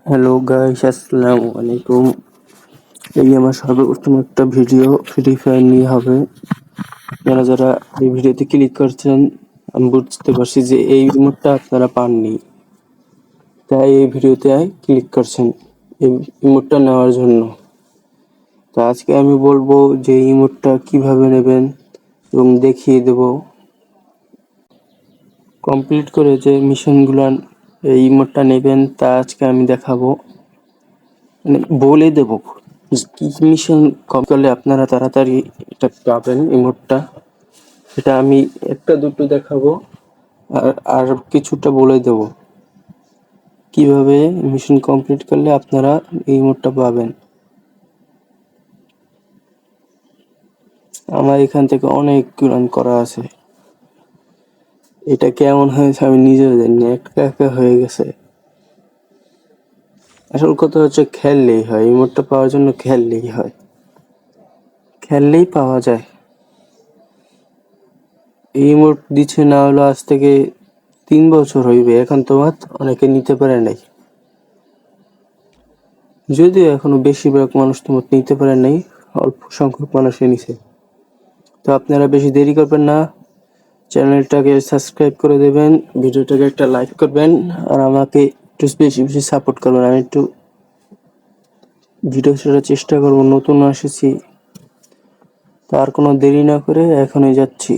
Hello guys, আসসালামু আলাইকুম। এই আমার সর্বপ্রথম একটা ভিডিও ফ্রি ফায়ার নিয়ে হবে। যারা যারা এই ভিডিওতে ক্লিক করছেন, আমি বুঝতে পারছি যে এই ইমোটটা আপনারা পাননি, তাই এই ভিডিওতে ক্লিক করছেন এই ইমোটটা নেওয়ার জন্য। তো আজকে আমি বলবো যে ইমোটটা কিভাবে নেবেন এবং দেখিয়ে দেব। কমপ্লিট করে যে মিশনগুলো এই ইমোটটা নেবেন তা আজকে আমি দেখাবো, মানে বলে দেব কি মিশন করলে আপনারা তাড়াতাড়ি এটা পাবেন ইমোটটা। সেটা আমি একটা দুটো দেখাবো আর কিছুটা বলে দেব কিভাবে মিশন কমপ্লিট করলে আপনারা এই ইমোটটা পাবেন। আমার এখান থেকে অনেক রান করা আছে, এটা কেমন হয়েছে আমি নিজেও জানি না, একা একা হয়ে গেছে। আসল কথা হচ্ছে খেললেই হয়, ইমোটটা পাওয়ার জন্য খেললেই হয়, খেললেই পাওয়া যায়। এই ইমোট দিচ্ছে না হলো আজ থেকে 3 বছর হইবে, এখন তো অনেকে নিতে পারে নাই, যদিও এখনো বেশিরভাগ মানুষ তো নিতে পারে নাই, অল্প সংখ্যক মানুষই নিছে। তো আপনারা বেশি দেরি করবেন না, চ্যানেলটাকে সাবস্ক্রাইব করে দেবেন, ভিডিওটাকে একটা লাইক করবেন আর আমাকে একটু বেশি বেশি সাপোর্ট করবেন। আমি একটু ভিডিও ছাড়ার চেষ্টা করবো, নতুন এসেছি। তার কোনো দেরি না করে এখনই যাচ্ছি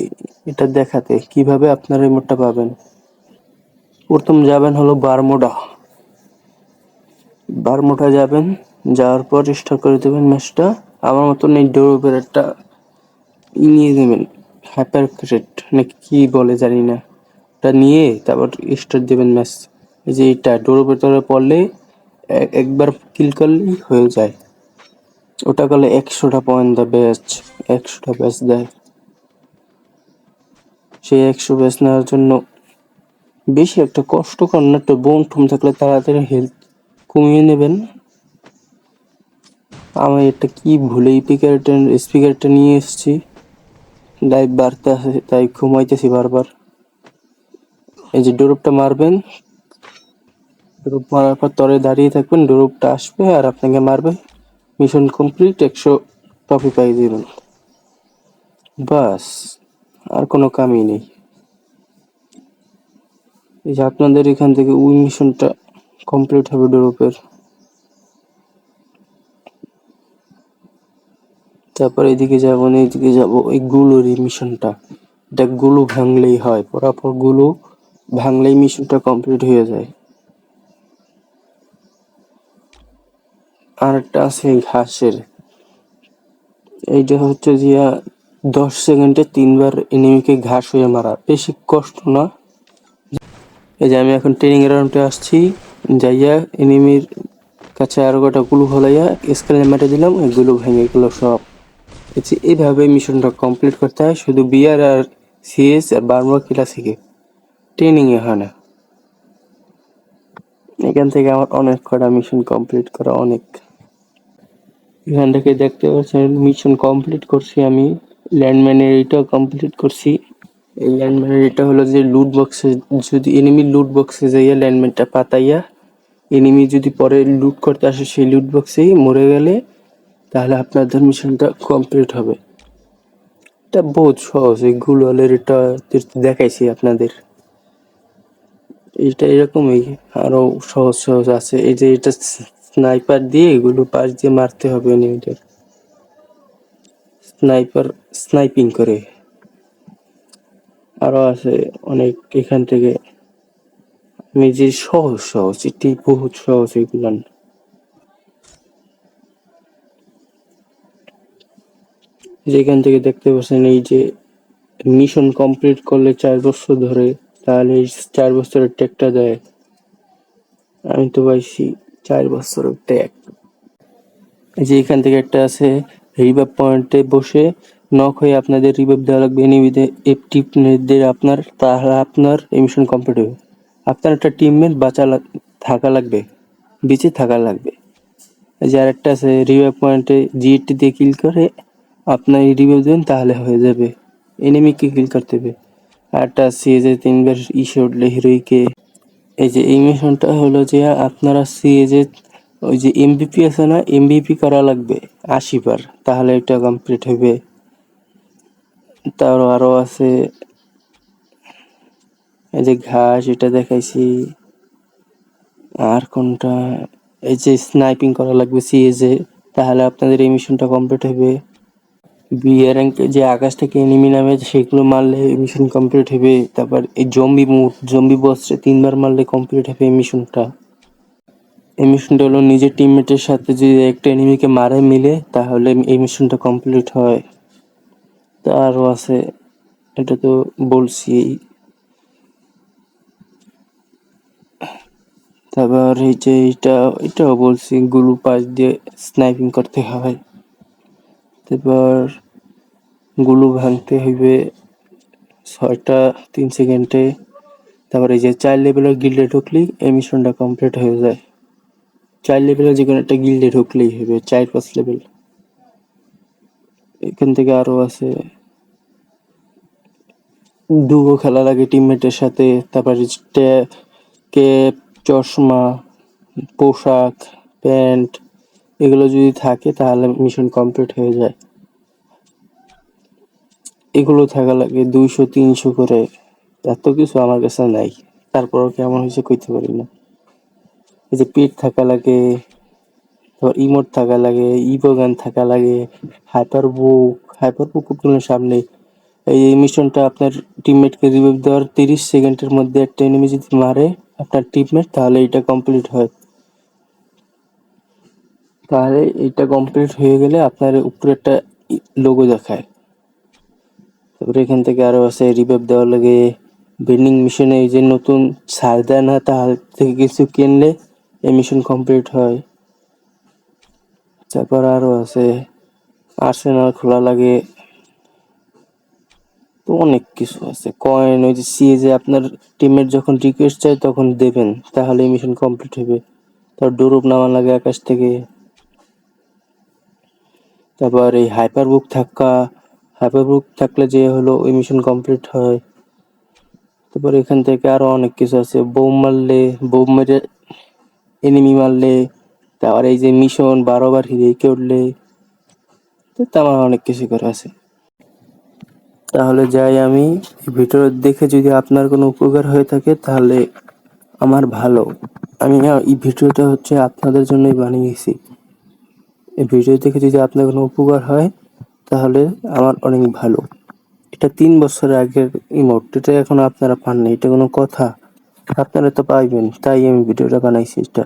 এটা দেখাতে কিভাবে আপনারা রিমোটটা পাবেন। প্রথম যাবেন হলো বারমোটা যাবেন, যাওয়ার পর স্টার্ট করে দেবেন ম্যাচটা। আমার মতন এই ডোর একটা নিয়ে নেবেন, হাইপার ক্রেট নাকি কি বলে জানি না, ওটা নিয়ে তারপর স্টার্ট দেবেন ম্যাচ। এই যে এটা ডোর ভেতরে পড়লে একবার কিল করলেই হয়ে যায়, ওটা করলে 100টা পয়েন্ট দেয়, ব্যাচ 100টা ব্যাচ দেয়। সেই 100 ব্যাচ নেওয়ার জন্য বেশি একটা কষ্ট করেন না, একটু বোম ঠুম থাকলে তাড়াতাড়ি হেলথ কমিয়ে নেবেন। আমি একটা কি ভুলে স্পিকারটা নিয়ে এসেছি, লাইভ বাড়তে আছে তাই ঘুমাইতেছি বারবার। এই যে ডোরপটা মারবেন, ডোরপ মারার পর তরে দাঁড়িয়ে থাকবেন, ডোরপটা আসবে আর আপনাকে মারবে, মিশন কমপ্লিট, 100 ট্রফি পাই দিবেন, বাস আর কোনো কামই নেই। এই যে আপনাদের এখান থেকে ওই মিশনটা কমপ্লিট হবে ডোরপের, তারপর এইদিকে যাবো এই গুলোর এই মিশনটা, এটা গুলো ভাঙলেই হয়, পরাপর গুলো ভাঙলেই মিশনটা কমপ্লিট হয়ে যায়। আর একটা আছে ঘাসের, এইটা হচ্ছে যে 10 সেকেন্ডে 3বার এনিমিকে ঘাস হয়ে মারা, বেশি কষ্ট না। এই যে আমি এখন ট্রেনিং গ্রাউন্ডে আসছি, যাইয়া এনিমির কাছে আরো কটা গুলো হলাইয়া স্ক্রিনে মেরে দিলাম, এগুলো ভেঙে গেলো সব। এইভাবে মিশনটা কমপ্লিট করতে হয়, শুধু বিআর আর সিএস আর বারমুডা ক্লাসিকে ট্রেনিং এ হয় না। এখান থেকে আমার অনেক কটা মিশন কমপ্লিট করা, অনেক। এখান থেকে দেখতে পাচ্ছেন মিশন কমপ্লিট করছি আমি, ল্যান্ডম্যানের এটা কমপ্লিট করছি। এই ল্যান্ডম্যানের এটা হলো যে লুট বক্সে, যদি এনিমির লুট বক্সে যাইয়া ল্যান্ডম্যানটা পাতাইয়া এনিমি যদি পরে লুট করতে আসে সেই লুট বক্সেই মরে গেলে তাহলে আপনাদের মিশনটা কমপ্লিট হবে। এটা বহুত সহজ, এই গুলোলের এটা দেখাইছি আপনাদের, এটা এরকমই আরো সহজ সহজ আছে। এই যে এটা স্নাইপার দিয়ে এগুলো পাশ দিয়ে মারতে হবে এনিমিদের, স্নাইপিং করে। আরো আছে অনেক, এখান থেকে আমি যে সহজ এটি বহুত সহজ এগুলান। যেখান থেকে দেখতে পাচ্ছেন এই যে মিশন কমপ্লিট করলে 4 বছর ধরে, তাহলে 4 বছরের ট্যাগটা দেয়। আমি তো পাইছি 4 বছরের ট্যাগ। এই যে এখান থেকে একটা আছে, রিভাইভ পয়েন্টে বসে নক হয়ে আপনাদের রিভাইভ দেওয়া লাগবে এনিমিদের টিমমেটদের আপনার, তাহলে আপনার এই মিশন কমপ্লিট হবে। আপনার একটা টিমমেট থাকা লাগবে, বেঁচে থাকা লাগবে। এই যে আরেকটা আছে, রিভাইভ পয়েন্টে জিএটি দিয়ে কিল করে আপনার রিভাইভ দেন তাহলে হয়ে যাবে, এনিমিকে কিল করতে হবে। আরেকটা আছে যে 3বার উঠলে হিরোইকে এই যে এই মিশনটা হলো যে আপনারা সিএজে ওই যে এমবিপি আছে না, এমবিপি করা লাগবে 80 বার, তাহলে এটা কমপ্লিট হবে। তার আরো আছে এই যে ঘাস, এটা দেখাইছি। আর কোনটা, এই যে স্নাইপিং করা লাগবে সিএজে, তাহলে আপনাদের এই মিশনটা কমপ্লিট হবে। বিএ র্যাঙ্কে যে আকাশ থেকে এনিমি নামে সেগুলো মারলে মিশন কমপ্লিট হবে। তারপর এই জম্বি বসে 3 বার মারলে কমপ্লিট হবে এই মিশনটা। এই মিশনটা হলো নিজের টিমমেটের সাথে যদি একটা এনিমিকে মারে মিলে, তাহলে এই মিশনটা কমপ্লিট হয়। তা আরো আছে, এটা তো বলছি। তারপর এই যে এটাও বলছি, গুলু পাশ দিয়ে স্নাইপিং করতে হয়। তারপর গুলু ভাঙতে হইবে 6টা 3 সেকেন্ডে। তারপর এই যে 4 লেভেলের গিল্ডে ঢুকলেই এই মিশনটা কমপ্লিট হয়ে যায়। 4 লেভেলের যে কোনো একটা গিল্ডে ঢুকলেই হবে, 4-5 লেভেল। এখান থেকে আরো আছে, ডুও খেলা লাগে টিমমেটের সাথে। তারপর ক্যাপ, চশমা, পোশাক, প্যান্ট এগুলো যদি থাকে তাহলে মিশন কমপ্লিট হয়ে যায়। এগুলো থাকা লাগে 200-300 করে। এত কিছু আমার কাছে নাই, তারপরও কেমন হয়েছে কইতে পারি না। এই যে পেট থাকা লাগে, তারপর ইমোট থাকা লাগে, ইভোগান থাকা লাগে, হাইপার বুক আপনার সামনে। এই মিশনটা আপনার টিমমেটকে রিভাইভ দেওয়ার 30 সেকেন্ডের মধ্যে একটা এনিমি যদি মারে আপনার টিমমেট, তাহলে এটা কমপ্লিট হয়। তাহলে এটা কমপ্লিট হয়ে গেলে আপনার উপরে একটা লোগো দেখায়। তারপরে এখান থেকে আরো আছে রিভাইভ দেওয়ার লাগে। বেন্ডিং মিশনে এই যে নতুন ছাড় দেয় না, তার থেকে কিছু কিনলে এই মিশন কমপ্লিট হয়। তারপর আরো আছে আর্সেনাল খোলা লাগে। তো অনেক কিছু আছে, কয়েন, ওই যে সিএজে আপনার টিমমেট যখন রিকোয়েস্ট চায় তখন দেবেন, তাহলে মিশন কমপ্লিট হবে। তারপর ডোরুপ নামা লাগে আকাশ থেকে। তারপর এই হাইপার বুক থাকলে যে হলো ওই মিশন কমপ্লিট হয়। তারপর এখান থেকে আরো অনেক কিছু আছে, বোম মেরে এনিমি মারলে, তারপর এই যে মিশন 12 বার হিরে করলে, তো তেমন অনেক কিছু করে আছে। তাহলে যাই আমি, ভিডিও দেখে যদি আপনার কোনো উপকার হয়ে থাকে তাহলে আমার ভালো। এই ভিডিওটা হচ্ছে আপনাদের জন্যই বানিয়েছি। এই ভিডিও দেখে যদি আপনার কোনো উপকার হয় তাহলে আমার অনেক ভালো। এটা 3 বছর আগের ইমোট, এটা এখন আপনারা পাননি, এটা কোনো কথা? আপনারা তো পাইবেন, তাই আমি ভিডিওটা বানাইছি এটা।